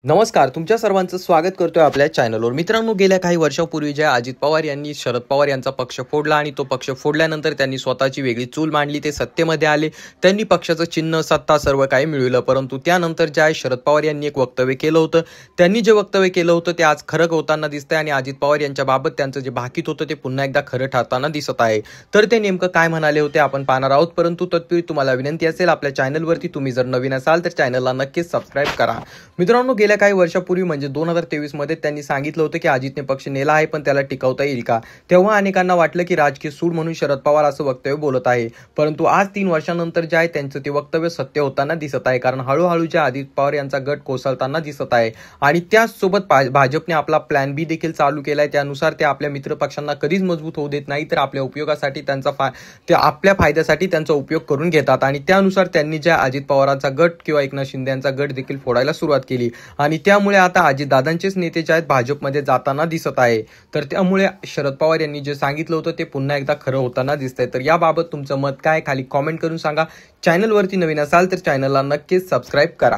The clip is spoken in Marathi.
नमस्कार, तुमच्या सर्वांचं स्वागत करतोय आपल्या चॅनलवर. मित्रांनो, गेल्या काही वर्षांपूर्वी ज्या अजित पवार यांनी शरद पवार यांचा पक्ष फोडला आणि तो पक्ष फोडल्यानंतर त्यांनी स्वतःची वेगळी चूल मांडली. ते सत्तेमध्ये आले, त्यांनी पक्षाचं चिन्ह, सत्ता सर्व काही मिळवलं. परंतु त्यानंतर ज्या शरद पवार यांनी एक वक्तव्य केलं होतं, त्यांनी जे वक्तव्य केलं होतं ते आज खरं होताना दिसतंय आणि अजित पवार यांच्या बाबत त्यांचं जे भाकीत होतं ते पुन्हा एकदा खरं ठरताना दिसत आहे. तर ते नेमकं काय म्हणाले होते आपण पाहणार आहोत. परंतु तत्पूर्वी तुम्हाला विनंती असेल, आपल्या चॅनलवरती तुम्ही जर नवीन असाल तर चॅनलला नक्कीच सबस्क्राईब करा. मित्रांनो, गेल्या काही वर्षापूर्वी म्हणजे 2023 मध्ये त्यांनी सांगितलं होतं की अजितने पक्ष नेला आहे, पण त्याला टिकवता येईल का. तेव्हा अनेकांना वाटलं की राजकीय सूड म्हणून शरद पवार असं वक्तव्य बोलत आहे. परंतु आज 3 वर्षांनंतर जे आहे त्यांचं ते वक्तव्य सत्य होताना दिसत आहे. कारण हळूहळू जे अजित पवार यांचा गट कोसळताना दिसत आहे आणि त्याचसोबत भाजपने आपला प्लॅन बी देखील चालू केलाय. त्यानुसार ते आपल्या मित्रपक्षांना कधीच मजबूत होऊ देत नाही, तर आपल्या उपयोगासाठी ते आपल्या फायद्यासाठी त्यांचा उपयोग करून घेतात. आणि त्यानुसार त्यांनी ज्या अजित पवारांचा गट किंवा एकनाथ शिंदे यांचा गट देखील फोडायला सुरुवात केली आणि त्यामुळे आता अजितदादांचेच नेते जे आहेत भाजपमध्ये जाताना दिसत आहे. तर त्यामुळे शरद पवार यांनी जे सांगितलं होतं ते पुन्हा एकदा खरं होताना दिसतंय. तर याबाबत तुमचं मत काय, खाली कॉमेंट करून सांगा. चॅनलवरती नवीन असाल तर चॅनलला नक्कीच सबस्क्राईब करा.